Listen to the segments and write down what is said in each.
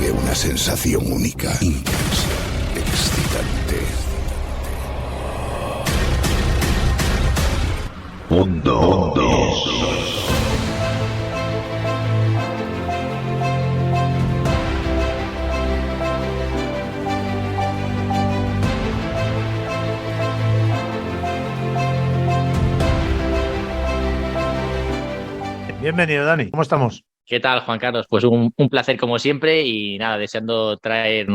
provoque una sensación única, intensa, excitante. Mundo. Bienvenido, Dani. ¿Cómo estamos? ¿Qué tal, Juan Carlos? Pues un placer como siempre y nada, deseando traer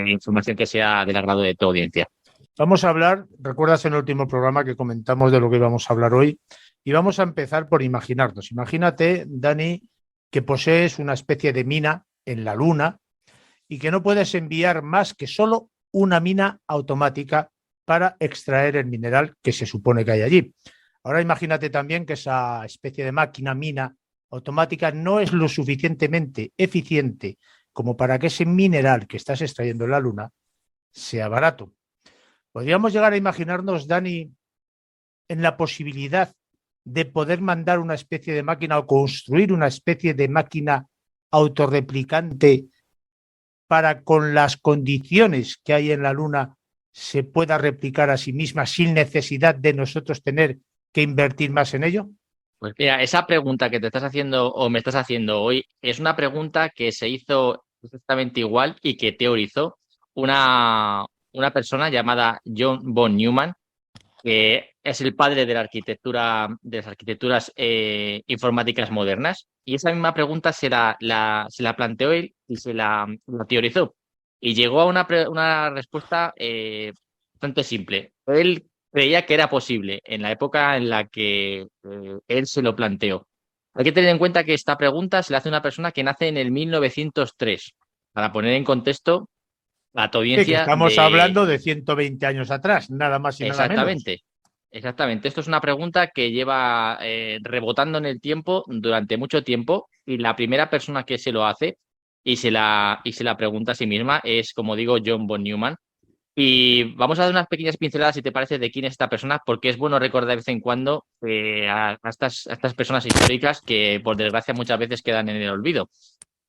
información que sea del agrado de tu audiencia. Vamos a hablar, recuerdas en el último programa que comentamos de lo que íbamos a hablar hoy, y vamos a empezar por imaginarnos. Imagínate, Dani, que posees una especie de mina en la Luna y que no puedes enviar más que solo una mina automática para extraer el mineral que se supone que hay allí. Ahora imagínate también que esa especie de máquina mina automática no es lo suficientemente eficiente como para que ese mineral que estás extrayendo en la Luna sea barato. ¿Podríamos llegar a imaginarnos, Dani, en la posibilidad de poder mandar una especie de máquina o construir una especie de máquina autorreplicante para, con las condiciones que hay en la Luna, se pueda replicar a sí misma sin necesidad de nosotros tener que invertir más en ello? Pues mira, esa pregunta que te estás haciendo o me estás haciendo hoy es una pregunta que se hizo exactamente igual y que teorizó una persona llamada John von Neumann, que es el padre de la arquitectura, de las arquitecturas informáticas modernas. Y esa misma pregunta se la planteó él y la teorizó. Y llegó a una respuesta bastante simple. Él creía que era posible en la época en la que él se lo planteó. Hay que tener en cuenta que esta pregunta se le hace a una persona que nace en el 1903, para poner en contexto a tu Sí, que audiencia estamos de. hablando de 120 años atrás, nada más y nada menos. Exactamente, exactamente. Esto es una pregunta que lleva rebotando en el tiempo durante mucho tiempo y la primera persona que se lo hace y se la pregunta a sí misma es, como digo, John von Neumann. Y vamos a dar unas pequeñas pinceladas, si te parece, de quién es esta persona, porque es bueno recordar de vez en cuando a estas personas históricas que, por desgracia, muchas veces quedan en el olvido.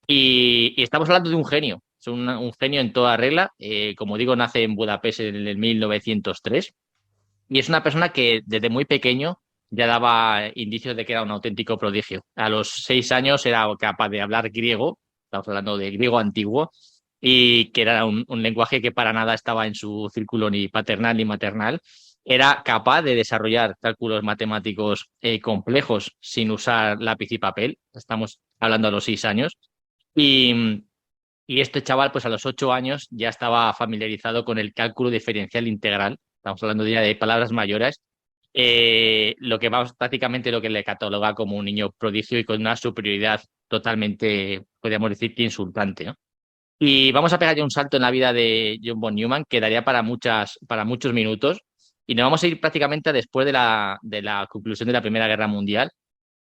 Y estamos hablando de un genio, es un genio en toda regla. Como digo, nace en Budapest en el 1903 y es una persona que desde muy pequeño ya daba indicios de que era un auténtico prodigio. A los 6 años era capaz de hablar griego, estamos hablando de griego antiguo, y que era un lenguaje que para nada estaba en su círculo ni paternal ni maternal. Era capaz de desarrollar cálculos matemáticos complejos sin usar lápiz y papel. Estamos hablando a los 6 años. Y, y este chaval, pues a los 8 años ya estaba familiarizado con el cálculo diferencial integral. Estamos hablando ya de palabras mayores, lo que vamos prácticamente lo que le cataloga como un niño prodigio y con una superioridad totalmente, podríamos decir, que insultante, ¿no? Y vamos a pegar ya un salto en la vida de John von Neumann que daría para muchos minutos. Y nos vamos a ir prácticamente a después de la conclusión de la Primera Guerra Mundial,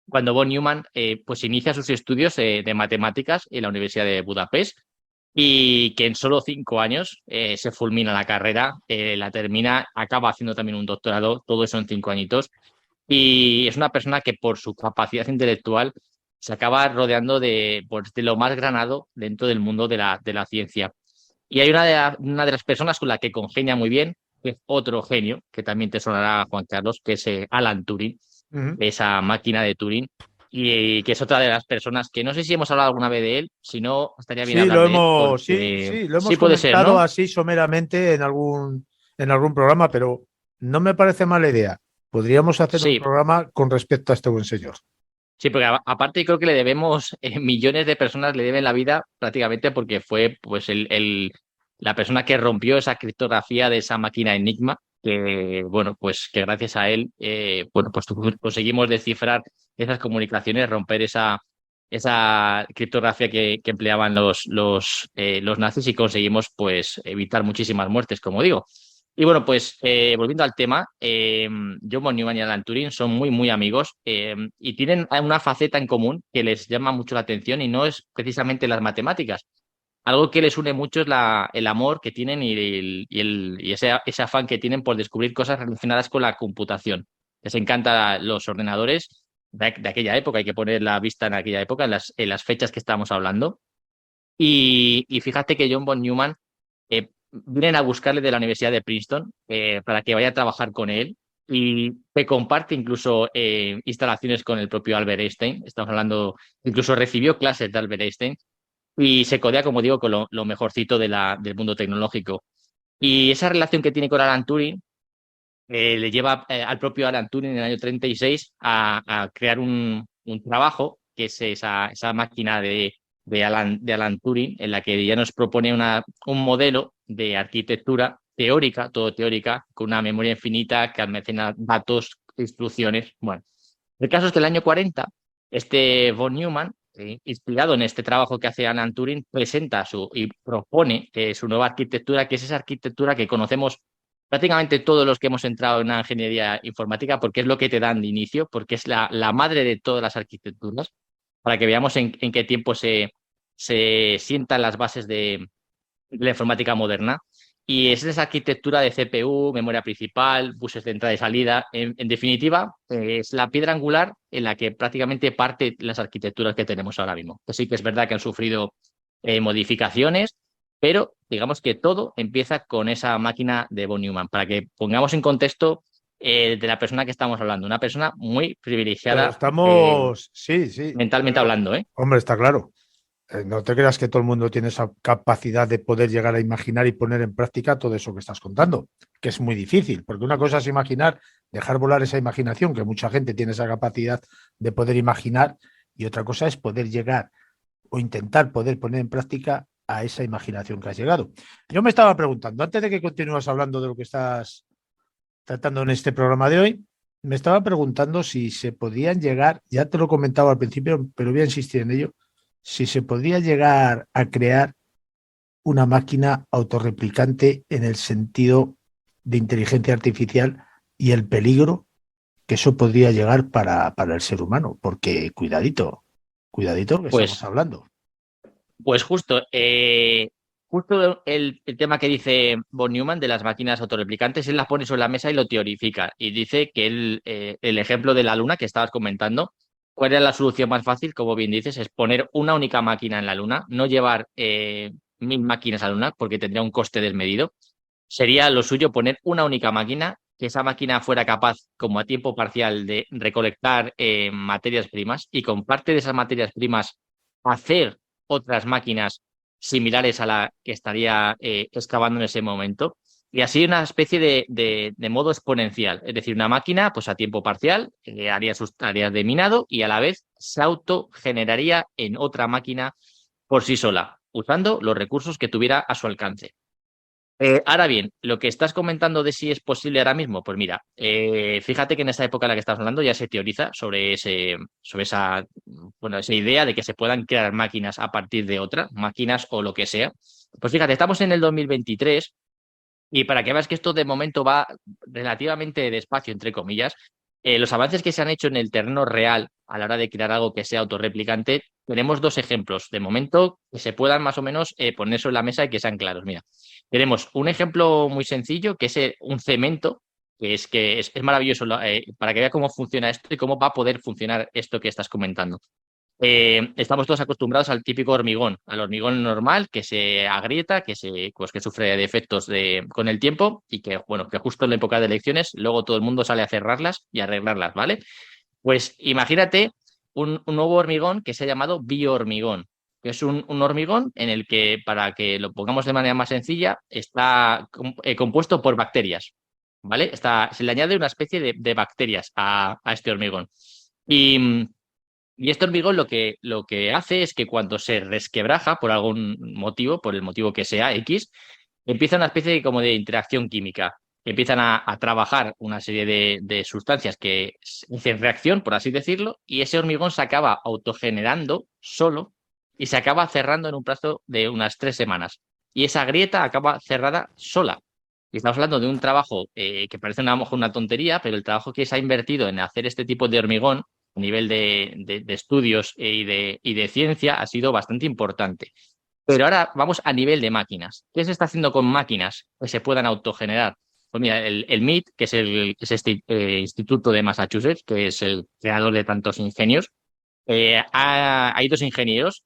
cuando von Neumann pues inicia sus estudios de matemáticas en la Universidad de Budapest y que en solo 5 años se fulmina la carrera, la termina, acaba haciendo también un doctorado, todo eso en 5 añitos. Y es una persona que por su capacidad intelectual se acaba rodeando pues, de lo más granado dentro del mundo de la ciencia. Y hay una de las personas con la que congenia muy bien, que es otro genio, que también te sonará, Juan Carlos, que es Alan Turing, Uh -huh. esa máquina de Turing, y que es otra de las personas que no sé si hemos hablado alguna vez de él, si no, estaría bien Sí, hablar de él, sí, porque lo sí hemos puede ser, comentado ¿no? así someramente en algún programa, pero no me parece mala idea. Podríamos hacer un Sí, programa con respecto a este buen señor. sí, porque aparte creo que le debemos, millones de personas le deben la vida prácticamente porque fue pues la persona que rompió esa criptografía de esa máquina Enigma, que bueno, pues que gracias a él, bueno, pues conseguimos descifrar esas comunicaciones, romper esa criptografía que empleaban los nazis y conseguimos pues evitar muchísimas muertes, como digo. Y bueno, pues volviendo al tema, John von Neumann y Alan Turing son muy, muy amigos y tienen una faceta en común que les llama mucho la atención y no es precisamente las matemáticas. Algo que les une mucho es el amor que tienen y ese afán que tienen por descubrir cosas relacionadas con la computación. Les encantan los ordenadores de aquella época, hay que poner la vista en aquella época, en las fechas que estamos hablando. Y fíjate que John von Neumann vienen a buscarle de la Universidad de Princeton para que vaya a trabajar con él y que comparte incluso instalaciones con el propio Albert Einstein. Estamos hablando, incluso recibió clases de Albert Einstein y se codea, como digo, con lo mejorcito del mundo tecnológico. Y esa relación que tiene con Alan Turing le lleva al propio Alan Turing en el año 36 a crear un trabajo, que es esa máquina de Alan Turing, en la que ya nos propone un modelo de arquitectura teórica, todo teórica, con una memoria infinita que almacena datos, instrucciones. Bueno, el caso es que el año 40, este von Neumann, inspirado en este trabajo que hace Alan Turing, presenta y propone su nueva arquitectura, que es esa arquitectura que conocemos prácticamente todos los que hemos entrado en una ingeniería informática, porque es lo que te dan de inicio, porque es la madre de todas las arquitecturas, para que veamos en qué tiempo se sientan las bases de la informática moderna. Y es esa arquitectura de CPU, memoria principal, buses de entrada y salida. En definitiva, es la piedra angular en la que prácticamente parte las arquitecturas que tenemos ahora mismo. Que sí que es verdad que han sufrido modificaciones, pero digamos que todo empieza con esa máquina de von Neumann, para que pongamos en contexto de la persona que estamos hablando. Una persona muy Pero privilegiada estamos, sí, sí, mentalmente hablando, ¿eh? hombre, está claro. No te creas que todo el mundo tiene esa capacidad de poder llegar a imaginar y poner en práctica todo eso que estás contando, que es muy difícil, porque una cosa es imaginar, dejar volar esa imaginación, que mucha gente tiene esa capacidad de poder imaginar, y otra cosa es poder llegar o intentar poder poner en práctica a esa imaginación que has llegado. Yo me estaba preguntando, antes de que continúes hablando de lo que estás tratando en este programa de hoy, me estaba preguntando si se podían llegar, ya te lo comentaba al principio, pero voy a insistir en ello, si se podría llegar a crear una máquina autorreplicante en el sentido de inteligencia artificial y el peligro que eso podría llegar para el ser humano, porque cuidadito que estamos Pues hablando. Pues justo el tema que dice von Neumann de las máquinas autorreplicantes, él las pone sobre la mesa y lo teorifica. Y dice que el ejemplo de la Luna que estabas comentando, ¿cuál era la solución más fácil? Como bien dices, es poner una única máquina en la Luna, no llevar 1000 máquinas a la Luna porque tendría un coste desmedido. Sería lo suyo poner una única máquina, que esa máquina fuera capaz, como a tiempo parcial, de recolectar materias primas y con parte de esas materias primas hacer otras máquinas similares a la que estaría excavando en ese momento. Y así una especie de modo exponencial. Es decir, una máquina pues a tiempo parcial haría sus tareas de minado y a la vez se autogeneraría en otra máquina por sí sola, usando los recursos que tuviera a su alcance. Ahora bien, lo que estás comentando de si es posible ahora mismo, pues mira, fíjate que en esa época en la que estás hablando ya se teoriza sobre esa idea de que se puedan crear máquinas a partir de otras, máquinas o lo que sea. Pues fíjate, estamos en el 2023 y para que veas que esto de momento va relativamente despacio, entre comillas, los avances que se han hecho en el terreno real a la hora de crear algo que sea autorreplicante, tenemos dos ejemplos de momento que se puedan más o menos poner sobre la mesa y que sean claros. Mira, tenemos un ejemplo muy sencillo que es un cemento, que es maravilloso para que vea cómo funciona esto y cómo va a poder funcionar esto que estás comentando. Estamos todos acostumbrados al típico hormigón, al hormigón normal que se agrieta, que sufre defectos con el tiempo y que justo en la época de elecciones luego todo el mundo sale a cerrarlas y arreglarlas, ¿vale? Pues imagínate un nuevo hormigón que se ha llamado biohormigón, que es un hormigón en el que, para que lo pongamos de manera más sencilla, está compuesto por bacterias, ¿vale? Se le añade una especie de bacterias a este hormigón. Y este hormigón lo que hace es que cuando se resquebraja por algún motivo, por el motivo que sea X, empieza una especie como de interacción química. Empiezan a trabajar una serie de sustancias que hacen reacción, por así decirlo, y ese hormigón se acaba autogenerando solo y se acaba cerrando en un plazo de unas 3 semanas. Y esa grieta acaba cerrada sola. Y estamos hablando de un trabajo que parece a lo mejor una tontería, pero el trabajo que se ha invertido en hacer este tipo de hormigón a nivel de estudios y de ciencia ha sido bastante importante. Pero ahora vamos a nivel de máquinas. ¿Qué se está haciendo con máquinas que se puedan autogenerar? Pues mira, el MIT, que es este instituto de Massachusetts, que es el creador de tantos ingenios, Hay dos ingenieros,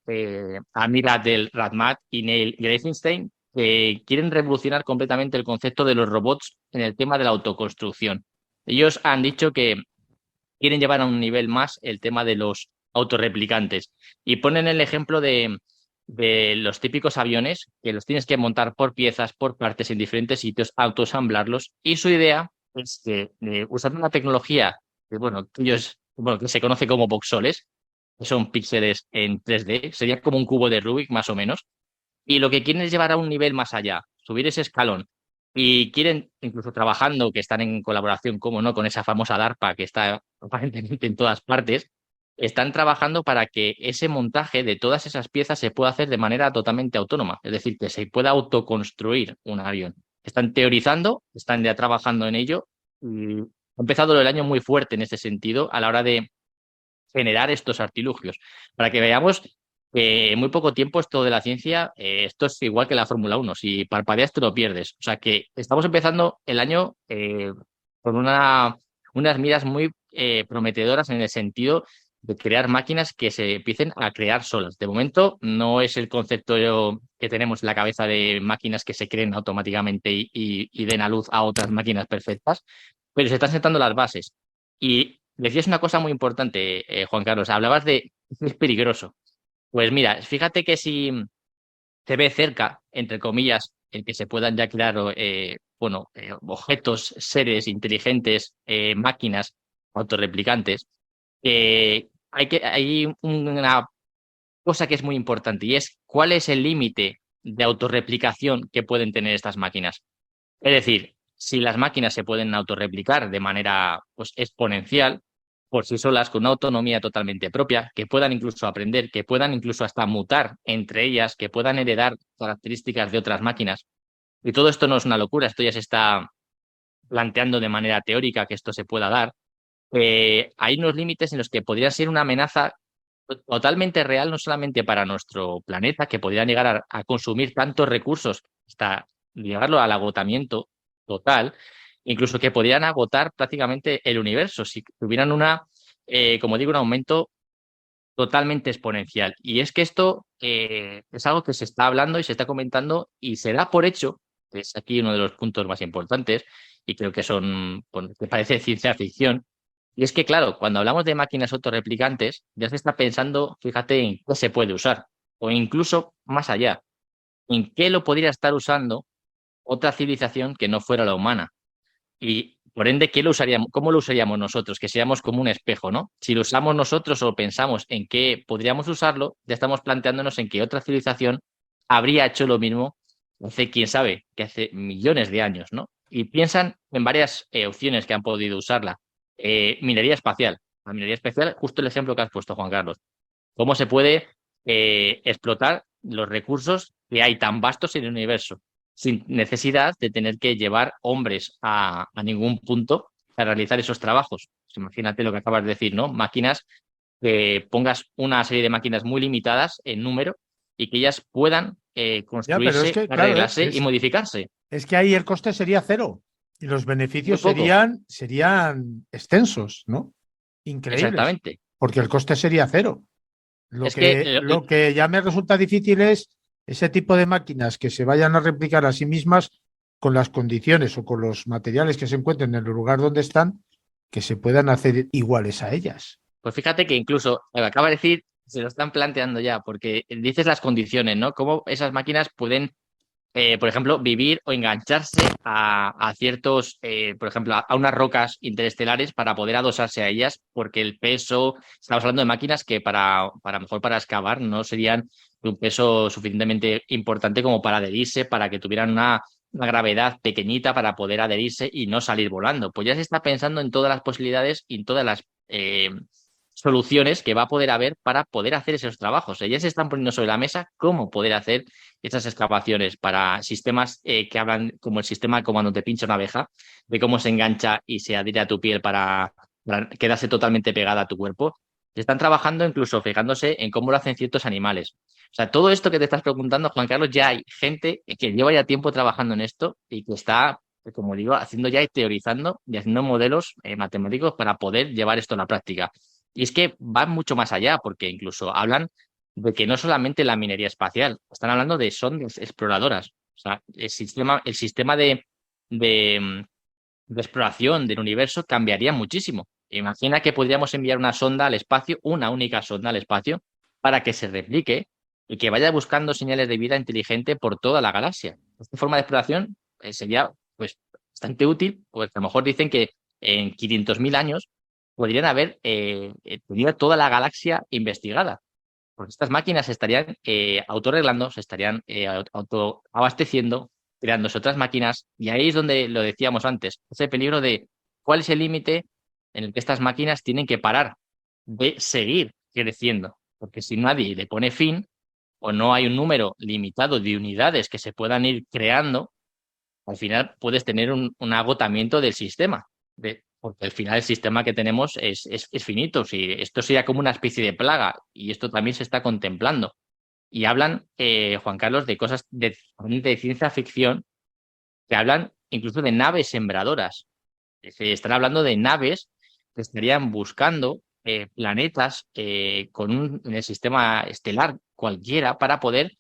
Amir Abdel Rahmat y Neil Gravenstein, que quieren revolucionar completamente el concepto de los robots en el tema de la autoconstrucción. Ellos han dicho que quieren llevar a un nivel más el tema de los autorreplicantes y ponen el ejemplo de los típicos aviones que los tienes que montar por piezas, por partes en diferentes sitios, autoensamblarlos, y su idea es que usando una tecnología que, que se conoce como voxoles, que son píxeles en 3D, sería como un cubo de Rubik más o menos, y lo que quieren es llevar a un nivel más allá, subir ese escalón. Y quieren, incluso trabajando, que están en colaboración, como no, con esa famosa DARPA que está aparentemente en todas partes, están trabajando para que ese montaje de todas esas piezas se pueda hacer de manera totalmente autónoma, es decir, que se pueda autoconstruir un avión. Están teorizando, están ya trabajando en ello y ha empezado el año muy fuerte en este sentido a la hora de generar estos artilugios, para que veamos que en muy poco tiempo esto de la ciencia, esto es igual que la Fórmula 1, si parpadeas te lo pierdes. O sea que estamos empezando el año con unas miras muy prometedoras en el sentido de crear máquinas que se empiecen a crear solas. De momento no es el concepto que tenemos en la cabeza de máquinas que se creen automáticamente y den a luz a otras máquinas perfectas, pero se están sentando las bases. Y decías una cosa muy importante, Juan Carlos, hablabas de que es peligroso. Pues mira, fíjate que si se ve cerca, entre comillas, el que se puedan ya crear objetos, seres inteligentes, máquinas autorreplicantes, hay una cosa que es muy importante, y es cuál es el límite de autorreplicación que pueden tener estas máquinas. Es decir, si las máquinas se pueden autorreplicar de manera pues, exponencial, por sí solas, con una autonomía totalmente propia, que puedan incluso aprender, que puedan incluso hasta mutar entre ellas, que puedan heredar características de otras máquinas. Y todo esto no es una locura, esto ya se está planteando de manera teórica que esto se pueda dar. Hay unos límites en los que podría ser una amenaza totalmente real, no solamente para nuestro planeta, que podrían llegar a consumir tantos recursos hasta llegarlo al agotamiento total, incluso que podrían agotar prácticamente el universo si tuvieran como digo, un aumento totalmente exponencial. Y es que esto es algo que se está hablando y se está comentando y se da por hecho, que es aquí uno de los puntos más importantes y creo que que parece ciencia ficción. Y es que, claro, cuando hablamos de máquinas autorreplicantes, ya se está pensando, fíjate, en qué se puede usar, o incluso más allá, en qué lo podría estar usando otra civilización que no fuera la humana. Y por ende, ¿cómo lo usaríamos nosotros? Que seamos como un espejo, ¿no? Si lo usamos nosotros o pensamos en qué podríamos usarlo, ya estamos planteándonos en que otra civilización habría hecho lo mismo hace, quién sabe, que hace millones de años, ¿no? Y piensan en varias opciones que han podido usarla. Minería espacial. La minería espacial, justo el ejemplo que has puesto, Juan Carlos. ¿Cómo se puede explotar los recursos que hay tan vastos en el universo sin necesidad de tener que llevar hombres a ningún punto para realizar esos trabajos? Pues imagínate lo que acabas de decir, ¿no? Máquinas, que pongas una serie de máquinas muy limitadas en número y que ellas puedan construirse, claro, arreglarse y modificarse. Es que ahí el coste sería cero y los beneficios Muy poco. serían extensos, ¿no? Increíbles. Exactamente. Porque el coste sería cero. Lo que ya me resulta difícil es ese tipo de máquinas que se vayan a replicar a sí mismas con las condiciones o con los materiales que se encuentren en el lugar donde están, que se puedan hacer iguales a ellas. Pues fíjate que incluso, acaba de decir, se lo están planteando ya, porque dices las condiciones, ¿no? Cómo esas máquinas pueden, por ejemplo, vivir o engancharse a ciertos, por ejemplo, a unas rocas interestelares para poder adosarse a ellas, porque el peso, estamos hablando de máquinas que mejor para excavar no serían de un peso suficientemente importante como para adherirse, para que tuvieran una gravedad pequeñita para poder adherirse y no salir volando. Pues ya se está pensando en todas las posibilidades y en todas las soluciones que va a poder haber para poder hacer esos trabajos. Ya se están poniendo sobre la mesa cómo poder hacer esas excavaciones para sistemas que hablan como el sistema como cuando te pincha una abeja, de cómo se engancha y se adhiere a tu piel para quedarse totalmente pegada a tu cuerpo. Se están trabajando incluso fijándose en cómo lo hacen ciertos animales. O sea, todo esto que te estás preguntando, Juan Carlos, ya hay gente que lleva ya tiempo trabajando en esto y que está, como digo, haciendo ya y teorizando y haciendo modelos matemáticos para poder llevar esto a la práctica. Y es que van mucho más allá, porque incluso hablan de que no solamente la minería espacial, están hablando de sondas exploradoras. O sea, el sistema de, de exploración del universo cambiaría muchísimo. Imagina que podríamos enviar una sonda al espacio, una única sonda al espacio, para que se replique y que vaya buscando señales de vida inteligente por toda la galaxia. Esta forma de exploración sería pues bastante útil, pues a lo mejor dicen que en 500.000 años podrían haber tenido toda la galaxia investigada. Porque estas máquinas se estarían autorreglando, se estarían autoabasteciendo, creándose otras máquinas, y ahí es donde lo decíamos antes, ese peligro de cuál es el límite en el que estas máquinas tienen que parar de seguir creciendo. Porque si nadie le pone fin, o no hay un número limitado de unidades que se puedan ir creando, al final puedes tener un agotamiento del sistema. Porque al final el sistema que tenemos es finito. Si esto sería como una especie de plaga, y esto también se está contemplando. Y hablan, Juan Carlos, de cosas de ciencia ficción, que hablan incluso de naves sembradoras. Se están hablando de naves que estarían buscando planetas en el sistema estelar cualquiera para poder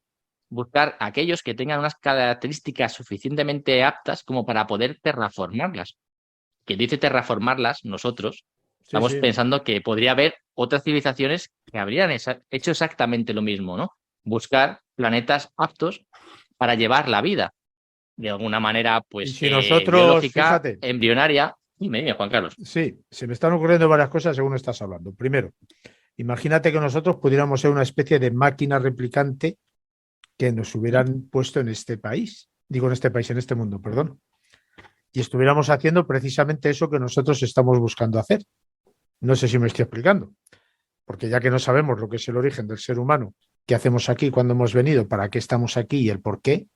buscar aquellos que tengan unas características suficientemente aptas como para poder terraformarlas. Que dice terraformarlas, nosotros Sí, estamos sí. pensando que podría haber otras civilizaciones que habrían hecho exactamente lo mismo, ¿no? Buscar planetas aptos para llevar la vida de alguna manera, Y pues, si nosotros, biológica, fíjate, embrionaria. Dime, Juan Carlos. sí, se me están ocurriendo varias cosas según estás hablando. Primero, imagínate que nosotros pudiéramos ser una especie de máquina replicante que nos hubieran puesto en este país, digo en este país, en este mundo, perdón, y estuviéramos haciendo precisamente eso que nosotros estamos buscando hacer. No sé si me estoy explicando, porque ya que no sabemos lo que es el origen del ser humano, qué hacemos aquí, cuándo hemos venido, para qué estamos aquí y el por qué,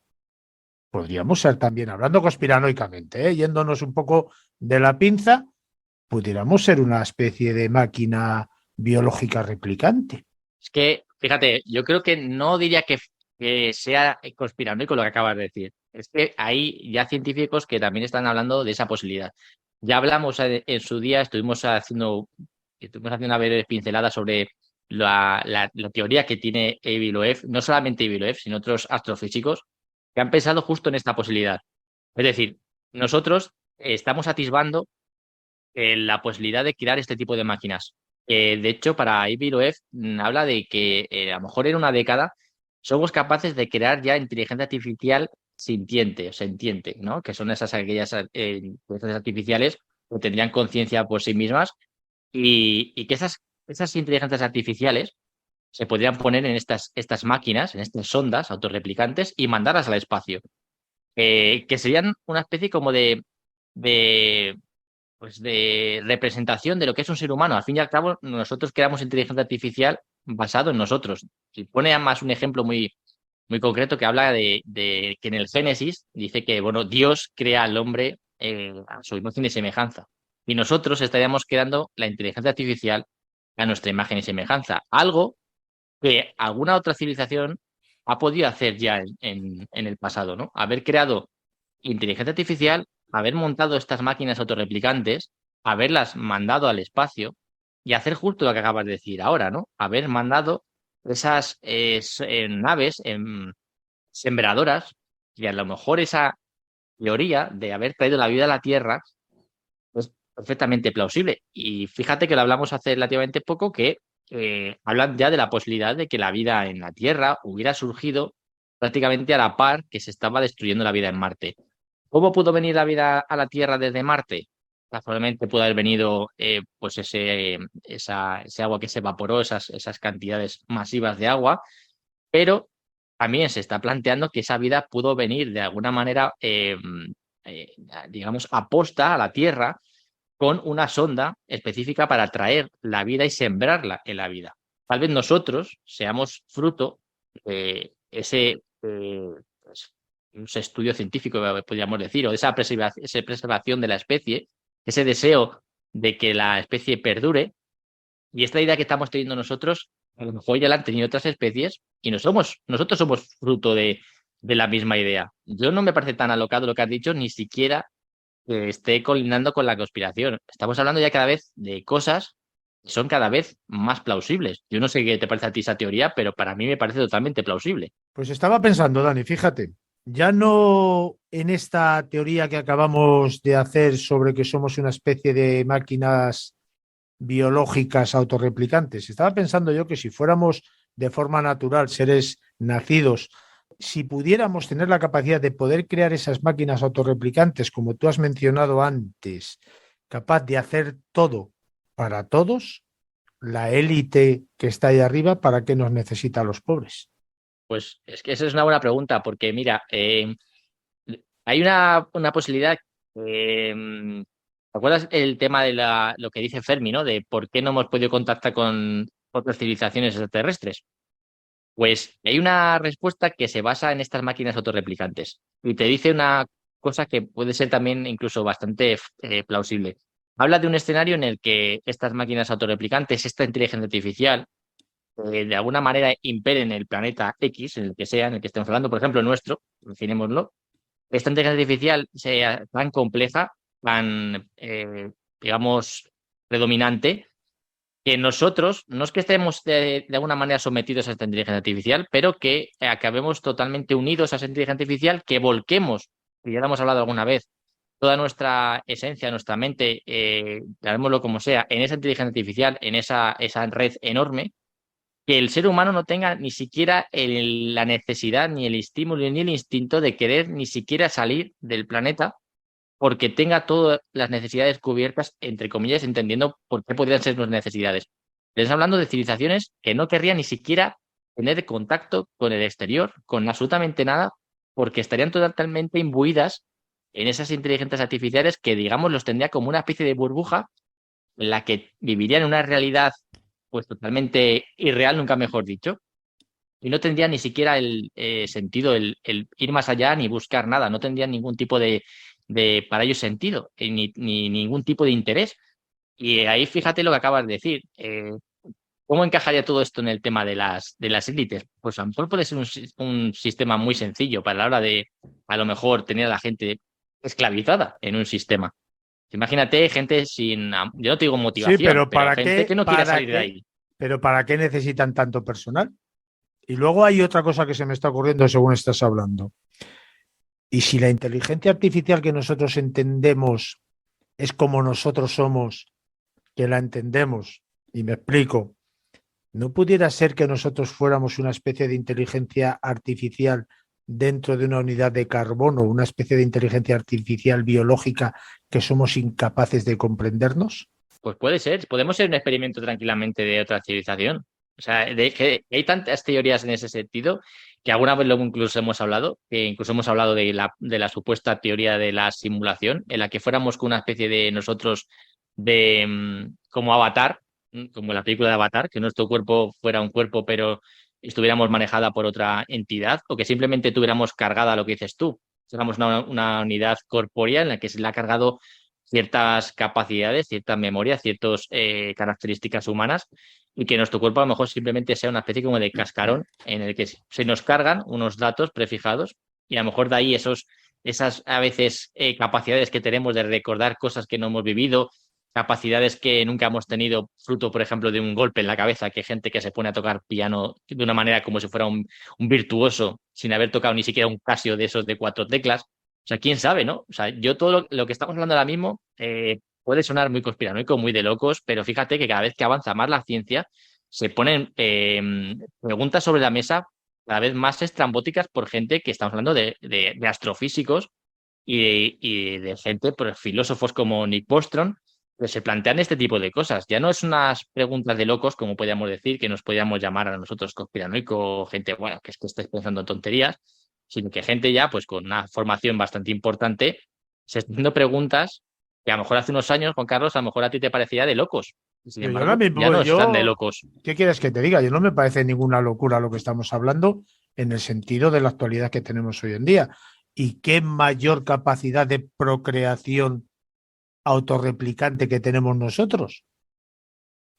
podríamos ser también, hablando conspiranoicamente, yéndonos un poco de la pinza, pudiéramos ser una especie de máquina biológica replicante. Es que, fíjate, yo creo que no diría que sea conspiranoico lo que acabas de decir. Es que hay ya científicos que también están hablando de esa posibilidad. Ya hablamos en su día, estuvimos haciendo una breve pincelada sobre la teoría que tiene Avi Loeb, no solamente Avi Loeb, sino otros astrofísicos que han pensado justo en esta posibilidad. Es decir, nosotros estamos atisbando la posibilidad de crear este tipo de máquinas. De hecho, para Avi Loeb habla de que a lo mejor en una década somos capaces de crear ya inteligencia artificial sintiente o sentiente, ¿no? Que son aquellas inteligencias artificiales que tendrían conciencia por sí mismas y que esas inteligencias artificiales se podrían poner en estas máquinas, en estas sondas autorreplicantes y mandarlas al espacio. Que serían una especie como de pues de representación de lo que es un ser humano. Al fin y al cabo, nosotros creamos inteligencia artificial basado en nosotros. Si pone además un ejemplo muy concreto que habla de que en el Génesis dice que, bueno, Dios crea al hombre a su imagen y semejanza. Y nosotros estaríamos creando la inteligencia artificial a nuestra imagen y semejanza. Algo que alguna otra civilización ha podido hacer ya en el pasado, ¿no? Haber creado inteligencia artificial, haber montado estas máquinas autorreplicantes, haberlas mandado al espacio y hacer justo lo que acabas de decir ahora, ¿no? Haber mandado esas naves sembradoras y a lo mejor esa teoría de haber traído la vida a la Tierra es perfectamente plausible. Y fíjate que lo hablamos hace relativamente poco, que hablan ya de la posibilidad de que la vida en la Tierra hubiera surgido prácticamente a la par que se estaba destruyendo la vida en Marte. ¿Cómo pudo venir la vida a la Tierra desde Marte? Probablemente pudo haber venido pues ese agua que se evaporó, esas cantidades masivas de agua, pero también se está planteando que esa vida pudo venir de alguna manera, eh, digamos, aposta a la Tierra con una sonda específica para traer la vida y sembrarla en la vida. Tal vez nosotros seamos fruto de pues, ese estudio científico, podríamos decir, o de esa preservación de la especie, ese deseo de que la especie perdure. Y esta idea que estamos teniendo nosotros, a lo mejor ya la han tenido otras especies y nosotros somos fruto de la misma idea. Yo no me parece tan alocado lo que has dicho, ni siquiera que esté colindando con la conspiración. Estamos hablando ya cada vez de cosas son cada vez más plausibles. Yo no sé qué te parece a ti esa teoría, pero para mí me parece totalmente plausible. Pues estaba pensando, Dani, fíjate, ya no en esta teoría que acabamos de hacer sobre que somos una especie de máquinas biológicas autorreplicantes. Estaba pensando yo que si fuéramos de forma natural seres nacidos, si pudiéramos tener la capacidad de poder crear esas máquinas autorreplicantes, como tú has mencionado antes, capaz de hacer todo para todos, la élite que está ahí arriba, ¿para qué nos necesita a los pobres? Pues es que esa es una buena pregunta, porque mira, hay una posibilidad. ¿Te acuerdas el tema de lo que dice Fermi, ¿no? De por qué no hemos podido contactar con otras civilizaciones extraterrestres. Pues hay una respuesta que se basa en estas máquinas autorreplicantes y te dice una cosa que puede ser también incluso bastante plausible. Habla de un escenario en el que estas máquinas autorreplicantes, esta inteligencia artificial, de alguna manera imperen el planeta X, en el que sea, en el que estemos hablando, por ejemplo, nuestro, definémoslo. Esta inteligencia artificial sea tan compleja, tan, digamos, predominante, que nosotros, no es que estemos de alguna manera sometidos a esta inteligencia artificial, pero que acabemos totalmente unidos a esa inteligencia artificial, que volquemos, y ya lo hemos hablado alguna vez, toda nuestra esencia, nuestra mente, llamémoslo como sea, en esa inteligencia artificial, en esa red enorme, que el ser humano no tenga ni siquiera la necesidad, ni el estímulo, ni el instinto de querer ni siquiera salir del planeta porque tenga todas las necesidades cubiertas, entre comillas, entendiendo por qué podrían ser sus necesidades. Les hablando de civilizaciones que no querrían ni siquiera tener contacto con el exterior, con absolutamente nada, porque estarían totalmente imbuidas en esas inteligencias artificiales que, digamos, los tendría como una especie de burbuja en la que vivirían en una realidad pues totalmente irreal, nunca mejor dicho, y no tendría ni siquiera el sentido el ir más allá ni buscar nada, no tendrían ningún tipo de para ellos sentido, ni ningún tipo de interés. Y ahí fíjate lo que acabas de decir. ¿Cómo encajaría todo esto en el tema de las élites? Pues a lo mejor puede ser un sistema muy sencillo para la hora de, a lo mejor, tener a la gente esclavizada en un sistema. Imagínate gente sin, yo no te digo Sí, motivación, pero pero ¿para gente qué? que no quiere ¿Para salir de qué? ahí. ¿Pero para qué necesitan tanto personal? Y luego hay otra cosa que se me está ocurriendo según estás hablando. Y si la inteligencia artificial que nosotros entendemos es como nosotros somos, que la entendemos, y me explico, ¿no pudiera ser que nosotros fuéramos una especie de inteligencia artificial dentro de una unidad de carbono, una especie de inteligencia artificial biológica que somos incapaces de comprendernos? Pues puede ser, podemos ser un experimento tranquilamente de otra civilización. O sea, que hay tantas teorías en ese sentido que alguna vez luego incluso hemos hablado, que incluso hemos hablado de la supuesta teoría de la simulación, en la que fuéramos con una especie de nosotros de como Avatar, como la película de Avatar, que nuestro cuerpo fuera un cuerpo, pero estuviéramos manejada por otra entidad, o que simplemente tuviéramos cargada lo que dices tú. Fuéramos una unidad corpórea en la que se le ha cargado ciertas capacidades, cierta memoria, ciertas características humanas y que nuestro cuerpo a lo mejor simplemente sea una especie como de cascarón en el que se nos cargan unos datos prefijados y a lo mejor de ahí esas a veces capacidades que tenemos de recordar cosas que no hemos vivido, capacidades que nunca hemos tenido, fruto, por ejemplo, de un golpe en la cabeza, que hay gente que se pone a tocar piano de una manera como si fuera un virtuoso, sin haber tocado ni siquiera un Casio de esos de 4 teclas. O sea, quién sabe, ¿no? O sea, yo todo lo que estamos hablando ahora mismo puede sonar muy conspiranoico, muy de locos, pero fíjate que cada vez que avanza más la ciencia, se ponen preguntas sobre la mesa cada vez más estrambóticas por gente que estamos hablando de astrofísicos y de gente, pues, filósofos como Nick Bostrom, que se plantean este tipo de cosas. Ya no es unas preguntas de locos, como podríamos decir, que nos podríamos llamar a nosotros conspiranoico, gente, bueno, que es que estáis pensando en tonterías, sino que gente ya, pues con una formación bastante importante, se está haciendo preguntas que a lo mejor hace unos años, Juan Carlos, a lo mejor a ti te parecía de locos. Sin Yo ahora embargo, mismo, ya no están de locos. ¿qué quieres que te diga? Yo no me parece ninguna locura lo que estamos hablando en el sentido de la actualidad que tenemos hoy en día. ¿Y qué mayor capacidad de procreación autorreplicante que tenemos nosotros?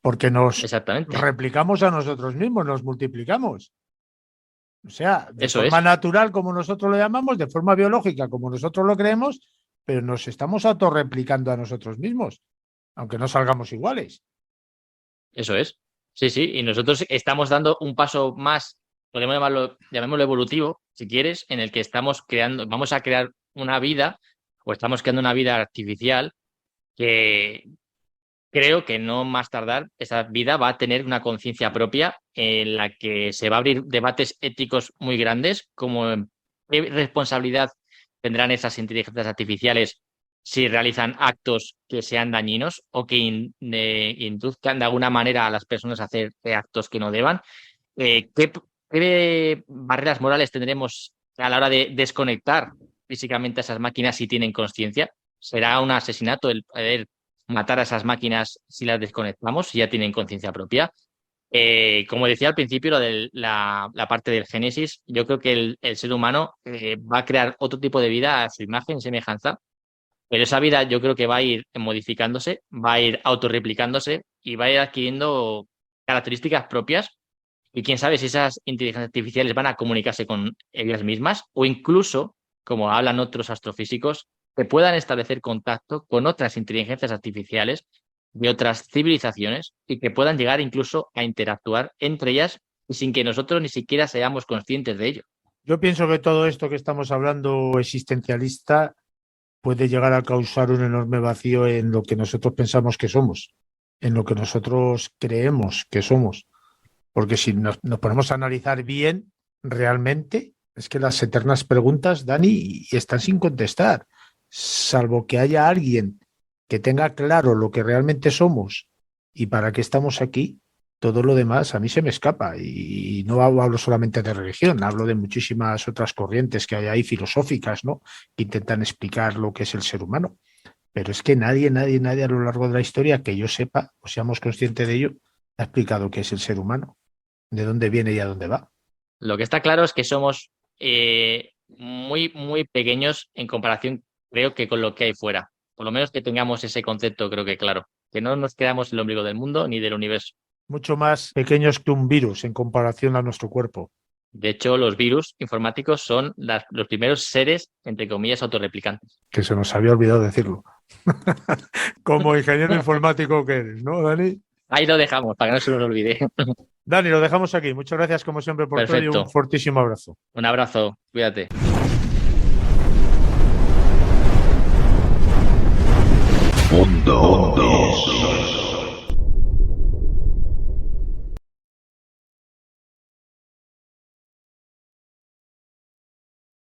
Porque nos Exactamente. replicamos a nosotros mismos, nos multiplicamos. O sea, de Eso forma es. natural, como nosotros lo llamamos, de forma biológica, como nosotros lo creemos, pero nos estamos autorreplicando a nosotros mismos, aunque no salgamos iguales. Eso es. Sí, sí. Y nosotros estamos dando un paso más, podemos llamémoslo evolutivo, si quieres, en el que estamos creando, vamos a crear una vida, o estamos creando una vida artificial que creo que no más tardar, esa vida va a tener una conciencia propia en la que se va a abrir debates éticos muy grandes, como qué responsabilidad tendrán esas inteligencias artificiales si realizan actos que sean dañinos o que induzcan de alguna manera a las personas a hacer actos que no deban. ¿Qué barreras morales tendremos a la hora de desconectar físicamente a esas máquinas si tienen conciencia? ¿Será un asesinato el poder matar a esas máquinas si las desconectamos, si ya tienen conciencia propia? Como decía al principio, la parte del Génesis, yo creo que el ser humano va a crear otro tipo de vida a su imagen y semejanza, pero esa vida yo creo que va a ir modificándose, va a ir autorreplicándose y va a ir adquiriendo características propias. Y quién sabe si esas inteligencias artificiales van a comunicarse con ellas mismas o incluso, como hablan otros astrofísicos, que puedan establecer contacto con otras inteligencias artificiales de otras civilizaciones y que puedan llegar incluso a interactuar entre ellas y sin que nosotros ni siquiera seamos conscientes de ello. Yo pienso que todo esto que estamos hablando existencialista puede llegar a causar un enorme vacío en lo que nosotros pensamos que somos, en lo que nosotros creemos que somos. Porque si nos ponemos a analizar bien, realmente, es que las eternas preguntas, Dani, están sin contestar. Salvo que haya alguien que tenga claro lo que realmente somos y para qué estamos aquí, todo lo demás a mí se me escapa. Y no hablo solamente de religión, hablo de muchísimas otras corrientes que hay ahí filosóficas, ¿no? Que intentan explicar lo que es el ser humano. Pero es que nadie a lo largo de la historia que yo sepa o seamos conscientes de ello ha explicado qué es el ser humano, de dónde viene y a dónde va. Lo que está claro es que somos muy, muy pequeños en comparación, creo que con lo que hay fuera. Por lo menos que tengamos ese concepto, creo que claro. Que no nos creamos el ombligo del mundo ni del universo. Mucho más pequeños que un virus en comparación a nuestro cuerpo. De hecho, los virus informáticos son los primeros seres, entre comillas, autorreplicantes. Que se nos había olvidado decirlo. Como ingeniero informático que eres, ¿no, Dani? Ahí lo dejamos, para que no se nos olvide. Dani, lo dejamos aquí. Muchas gracias, como siempre, por todo y un fortísimo abrazo. Un abrazo, cuídate.